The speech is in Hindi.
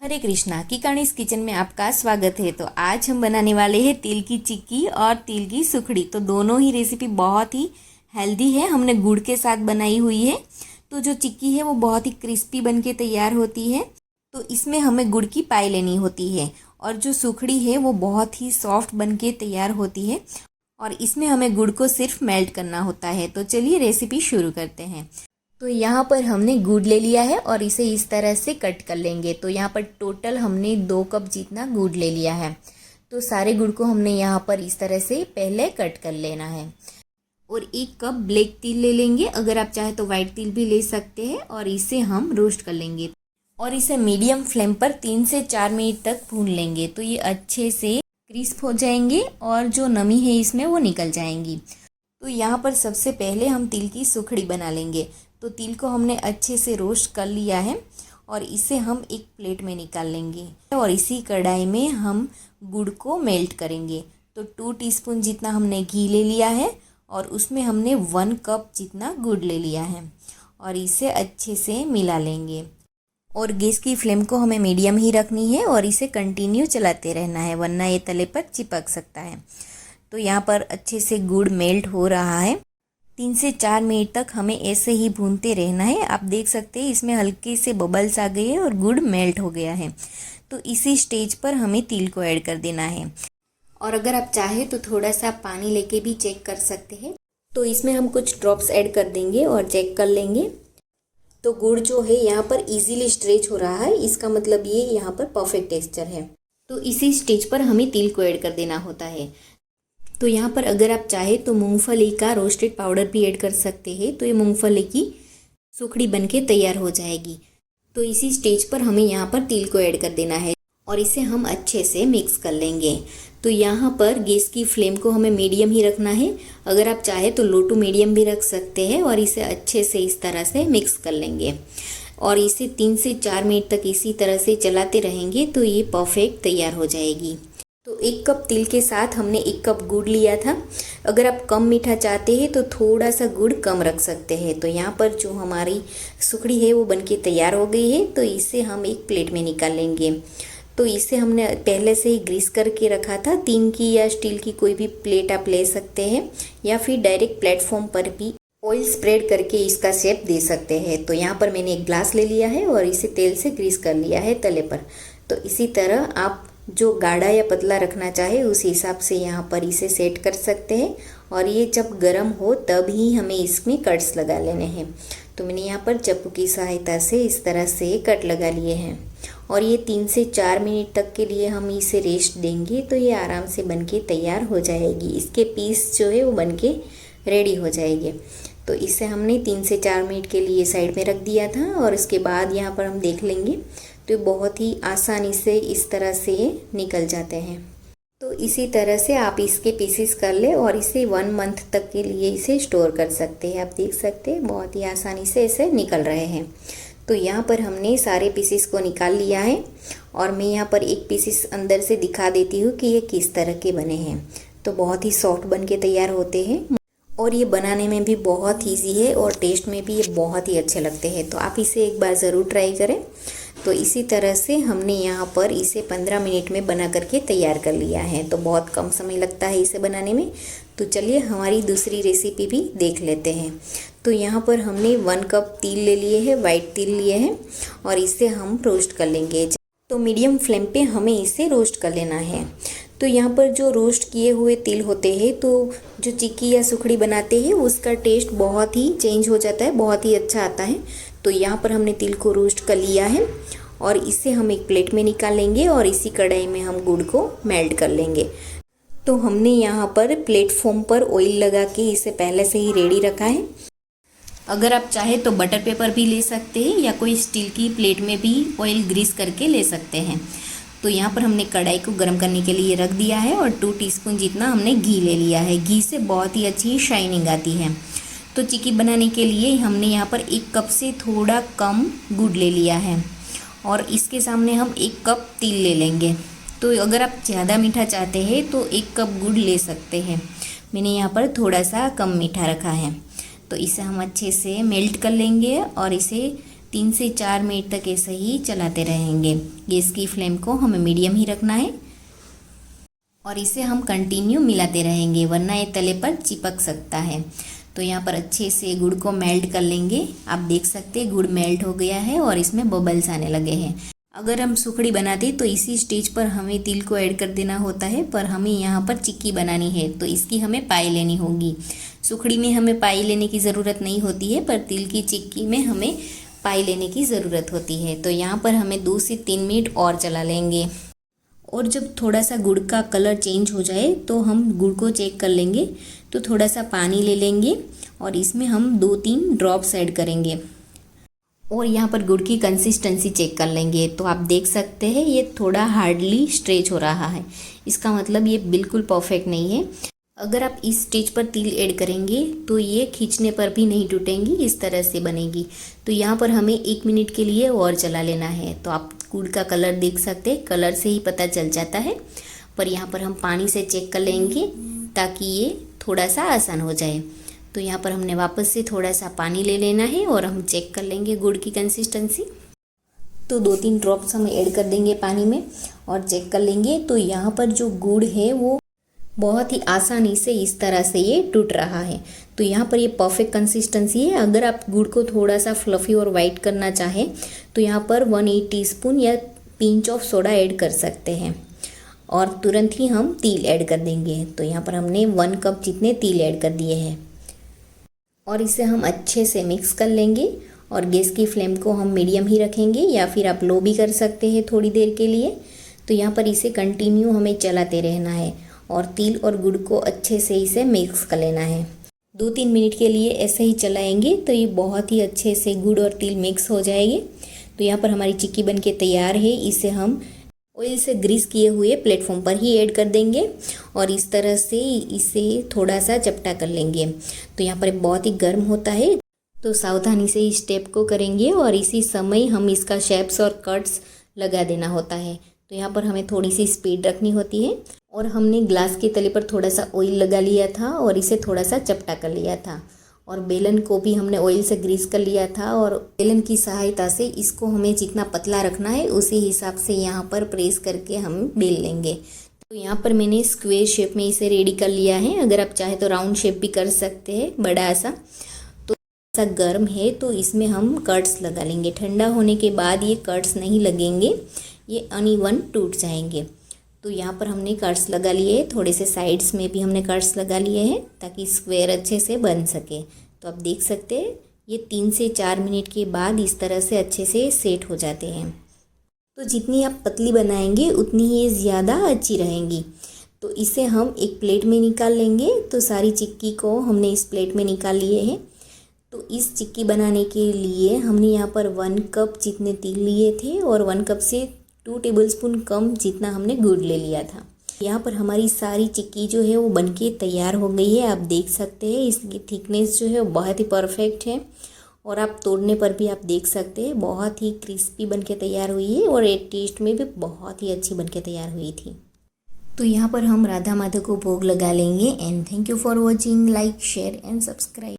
हरे कृष्णा, किकाणीज किचन में आपका स्वागत है। तो आज हम बनाने वाले हैं तिल की चिक्की और तिल की सुखड़ी। तो दोनों ही रेसिपी बहुत ही हेल्दी है। हमने गुड़ के साथ बनाई हुई है। तो जो चिक्की है वो बहुत ही क्रिस्पी बन के तैयार होती है। तो इसमें हमें गुड़ की पाई लेनी होती है और जो सुखड़ी है वो बहुत ही सॉफ्ट बन के तैयार होती है और इसमें हमें गुड़ को सिर्फ मेल्ट करना होता है। तो चलिए रेसिपी शुरू करते हैं। तो यहाँ पर हमने गुड़ ले लिया है और इसे इस तरह से कट कर लेंगे। तो यहाँ पर टोटल हमने 2 कप जितना गुड़ ले लिया है। तो सारे गुड़ को हमने यहाँ पर इस तरह से पहले कट कर लेना है। और 1 कप ब्लैक तिल ले लेंगे, अगर आप चाहे तो वाइट तिल भी ले सकते हैं। और इसे हम रोस्ट कर लेंगे और इसे मीडियम फ्लेम पर 3 से 4 मिनट तक भून लेंगे। तो ये अच्छे से क्रिस्प हो जाएंगे और जो नमी है इसमें वो निकल जाएंगी। तो यहाँ पर सबसे पहले हम तिल की सुखड़ी बना लेंगे। तो तिल को हमने अच्छे से रोस्ट कर लिया है और इसे हम एक प्लेट में निकाल लेंगे और इसी कढ़ाई में हम गुड़ को मेल्ट करेंगे। तो 2 टीस्पून जितना हमने घी ले लिया है और उसमें हमने 1 कप जितना गुड़ ले लिया है और इसे अच्छे से मिला लेंगे। और गैस की फ्लेम को हमें मीडियम ही रखनी है और इसे कंटिन्यू चलाते रहना है, वरना ये तले पर चिपक सकता है। तो यहाँ पर अच्छे से गुड़ मेल्ट हो रहा है। 3 से 4 मिनट तक हमें ऐसे ही भूनते रहना है। आप देख सकते हैं इसमें हल्के से बबल्स आ गए हैं और गुड़ मेल्ट हो गया है। तो इसी स्टेज पर हमें तिल को ऐड कर देना है और अगर आप चाहें तो थोड़ा सा पानी लेके भी चेक कर सकते हैं। तो इसमें हम कुछ ड्रॉप्स ऐड कर देंगे और चेक कर लेंगे। तो गुड़ जो है यहाँ पर इजीली स्ट्रेच हो रहा है, इसका मतलब ये यहाँ पर परफेक्ट टेक्सचर है। तो इसी स्टेज पर हमें तिल को ऐड कर देना होता है। तो यहाँ पर अगर आप चाहे तो मूंगफली का रोस्टेड पाउडर भी ऐड कर सकते हैं। तो ये मूंगफली की सुखड़ी बनके तैयार हो जाएगी। तो इसी स्टेज पर हमें यहाँ पर तिल को ऐड कर देना है और इसे हम अच्छे से मिक्स कर लेंगे। तो यहाँ पर गैस की फ्लेम को हमें मीडियम ही रखना है, अगर आप चाहे तो लो टू मीडियम भी रख सकते हैं। और इसे अच्छे से इस तरह से मिक्स कर लेंगे और इसे 3 से 4 मिनट तक इसी तरह से चलाते रहेंगे तो ये परफेक्ट तैयार हो जाएगी। तो 1 कप तिल के साथ हमने 1 कप गुड़ लिया था। अगर आप कम मीठा चाहते हैं तो थोड़ा सा गुड़ कम रख सकते हैं। तो यहाँ पर जो हमारी सुखड़ी है वो बनके तैयार हो गई है। तो इसे हम एक प्लेट में निकाल लेंगे। तो इसे हमने पहले से ही ग्रीस करके रखा था। 3 की या स्टील की कोई भी प्लेट आप ले सकते हैं या फिर डायरेक्ट प्लेटफॉर्म पर भी ऑयल स्प्रेड करके इसका शेप दे सकते हैं। तो यहाँ पर मैंने एक ग्लास ले लिया है और इसे तेल से ग्रीस कर लिया है तले पर। तो इसी तरह आप जो गाढ़ा या पतला रखना चाहे उस हिसाब से यहाँ पर इसे सेट कर सकते हैं। और ये जब गर्म हो तब ही हमें इसमें कट्स लगा लेने हैं। तो मैंने यहाँ पर चाकू की सहायता से इस तरह से कट लगा लिए हैं और ये 3 से 4 मिनट तक के लिए हम इसे रेस्ट देंगे। तो ये आराम से बनके तैयार हो जाएगी। इसके पीस जो है वो बनके रेडी हो जाएंगे। तो इसे हमने 3 से 4 मिनट के लिए साइड में रख दिया था और उसके बाद यहाँ पर हम देख लेंगे तो बहुत ही आसानी से इस तरह से निकल जाते हैं। तो इसी तरह से आप इसके पीसेस कर ले और इसे 1 मंथ तक के लिए इसे स्टोर कर सकते हैं। आप देख सकते हैं बहुत ही आसानी से इसे निकल रहे हैं। तो यहाँ पर हमने सारे पीसेस को निकाल लिया है और मैं यहाँ पर एक पीसेस अंदर से दिखा देती हूँ कि ये किस तरह के बने हैं। तो बहुत ही सॉफ्ट बन के तैयार होते हैं और ये बनाने में भी बहुत ईजी है और टेस्ट में भी ये बहुत ही अच्छे लगते हैं। तो आप इसे एक बार ज़रूर ट्राई करें। तो इसी तरह से हमने यहाँ पर इसे 15 मिनट में बना करके तैयार कर लिया है। तो बहुत कम समय लगता है इसे बनाने में। तो चलिए हमारी दूसरी रेसिपी भी देख लेते हैं। तो यहाँ पर हमने 1 कप तिल ले लिए हैं, वाइट तिल लिए हैं और इसे हम रोस्ट कर लेंगे। तो मीडियम फ्लेम पे हमें इसे रोस्ट कर लेना है। तो यहाँ पर जो रोस्ट किए हुए तिल होते हैं तो जो चिक्की या सुखड़ी बनाते हैं उसका टेस्ट बहुत ही चेंज हो जाता है, बहुत ही अच्छा आता है। तो यहाँ पर हमने तिल को रोस्ट कर लिया है और इसे हम एक प्लेट में निकाल लेंगे और इसी कढ़ाई में हम गुड़ को मेल्ट कर लेंगे। तो हमने यहाँ पर प्लेटफॉर्म पर ऑयल लगा के इसे पहले से ही रेडी रखा है। अगर आप चाहे तो बटर पेपर भी ले सकते हैं या कोई स्टील की प्लेट में भी ऑयल ग्रीस करके ले सकते हैं। तो यहाँ पर हमने कढ़ाई को गर्म करने के लिए रख दिया है और 2 टीस्पून जितना हमने घी ले लिया है। घी से बहुत ही अच्छी शाइनिंग आती है। तो चिक्की बनाने के लिए हमने यहाँ पर 1 कप से थोड़ा कम गुड़ ले लिया है और इसके सामने हम 1 कप तिल ले लेंगे। तो अगर आप ज़्यादा मीठा चाहते हैं तो 1 कप गुड़ ले सकते हैं। मैंने यहाँ पर थोड़ा सा कम मीठा रखा है। तो इसे हम अच्छे से मेल्ट कर लेंगे और इसे 3 से 4 मिनट तक ऐसे ही चलाते रहेंगे। गैस की फ्लेम को हमें मीडियम ही रखना है और इसे हम कंटिन्यू मिलाते रहेंगे, वरना ये तले पर चिपक सकता है। तो यहाँ पर अच्छे से गुड़ को मेल्ट कर लेंगे। आप देख सकते हैं गुड़ मेल्ट हो गया है और इसमें बबल्स आने लगे हैं। अगर हम सुखड़ी बनाते तो इसी स्टेज पर हमें तिल को ऐड कर देना होता है, पर हमें यहाँ पर चिक्की बनानी है तो इसकी हमें पाई लेनी होगी। सुखड़ी में हमें पाई लेने की ज़रूरत नहीं होती है, पर तिल की चिक्की में हमें पाई लेने की ज़रूरत होती है। तो यहाँ पर हमें 2 से 3 मिनट और चला लेंगे और जब थोड़ा सा गुड़ का कलर चेंज हो जाए तो हम गुड़ को चेक कर लेंगे। तो थोड़ा सा पानी ले लेंगे और इसमें हम 2-3 ड्रॉप्स ऐड करेंगे और यहाँ पर गुड़ की कंसिस्टेंसी चेक कर लेंगे। तो आप देख सकते हैं ये थोड़ा हार्डली स्ट्रेच हो रहा है, इसका मतलब ये बिल्कुल परफेक्ट नहीं है। अगर आप इस स्टेज पर तिल ऐड करेंगे तो ये खींचने पर भी नहीं टूटेंगी, इस तरह से बनेगी। तो यहाँ पर हमें 1 मिनट के लिए और चला लेना है। तो आप गुड़ का कलर देख सकते हैं, कलर से ही पता चल जाता है, पर यहाँ पर हम पानी से चेक कर लेंगे ताकि ये थोड़ा सा आसान हो जाए। तो यहाँ पर हमने वापस से थोड़ा सा पानी ले लेना है और हम चेक कर लेंगे गुड़ की कंसिस्टेंसी। तो 2-3 ड्रॉप्स हम ऐड कर देंगे पानी में और चेक कर लेंगे। तो यहाँ पर जो गुड़ है वो बहुत ही आसानी से इस तरह से ये टूट रहा है। तो यहाँ पर ये परफेक्ट कंसिस्टेंसी है। अगर आप गुड़ को थोड़ा सा फ्लफ़ी और वाइट करना चाहें तो यहाँ पर 1/8 टीस्पून या पिंच ऑफ सोडा ऐड कर सकते हैं और तुरंत ही हम तिल ऐड कर देंगे। तो यहाँ पर हमने 1 कप जितने तिल ऐड कर दिए हैं और इसे हम अच्छे से मिक्स कर लेंगे और गैस की फ्लेम को हम मीडियम ही रखेंगे या फिर आप लो भी कर सकते हैं थोड़ी देर के लिए। तो यहाँ पर इसे कंटिन्यू हमें चलाते रहना है और तिल और गुड़ को अच्छे से इसे मिक्स कर लेना है। 2-3 मिनट के लिए ऐसे ही चलाएंगे तो ये बहुत ही अच्छे से गुड़ और तिल मिक्स हो जाएंगे। तो यहाँ पर हमारी चिक्की बनके तैयार है। इसे हम ऑयल से ग्रीस किए हुए प्लेटफॉर्म पर ही ऐड कर देंगे और इस तरह से इसे थोड़ा सा चपटा कर लेंगे। तो यहाँ पर बहुत ही गर्म होता है, तो सावधानी से इस स्टेप को करेंगे और इसी समय हम इसका शेप्स और कट्स लगा देना होता है। तो यहाँ पर हमें थोड़ी सी स्पीड रखनी होती है और हमने ग्लास के तले पर थोड़ा सा ऑयल लगा लिया था और इसे थोड़ा सा चपटा कर लिया था और बेलन को भी हमने ऑयल से ग्रीस कर लिया था और बेलन की सहायता से इसको हमें जितना पतला रखना है उसी हिसाब से यहाँ पर प्रेस करके हम बेल लेंगे। तो यहाँ पर मैंने स्क्वायर शेप में इसे रेडी कर लिया है। अगर आप चाहे तो राउंड शेप भी कर सकते हैं बड़ा सा। तो ऐसा गर्म है तो इसमें हम कट्स लगा लेंगे। ठंडा होने के बाद ये कट्स नहीं लगेंगे, ये अनइवन टूट जाएंगे। तो यहाँ पर हमने कट्स लगा लिए हैं, थोड़े से साइड्स में भी हमने कट्स लगा लिए हैं ताकि स्क्वायर अच्छे से बन सके। तो आप देख सकते हैं ये 3 से 4 मिनट के बाद इस तरह से अच्छे से सेट हो जाते हैं। तो जितनी आप पतली बनाएंगे उतनी ही ये ज़्यादा अच्छी रहेंगी। तो इसे हम एक प्लेट में निकाल लेंगे। तो सारी चिक्की को हमने इस प्लेट में निकाल लिए हैं। तो इस चिक्की बनाने के लिए हमने यहाँ पर 1 कप जितने तिल लिए थे और 1 कप से 2 टेबलस्पून कम जितना हमने गुड़ ले लिया था। यहाँ पर हमारी सारी चिक्की जो है वो बनके तैयार हो गई है। आप देख सकते हैं इसकी थिकनेस जो है वो बहुत ही परफेक्ट है और आप तोड़ने पर भी आप देख सकते हैं बहुत ही क्रिस्पी बनके तैयार हुई है और एक टेस्ट में भी बहुत ही अच्छी बनके तैयार हुई थी। तो यहाँ पर हम राधा माधव को भोग लगा लेंगे। And thank you for watching. Like, share and subscribe.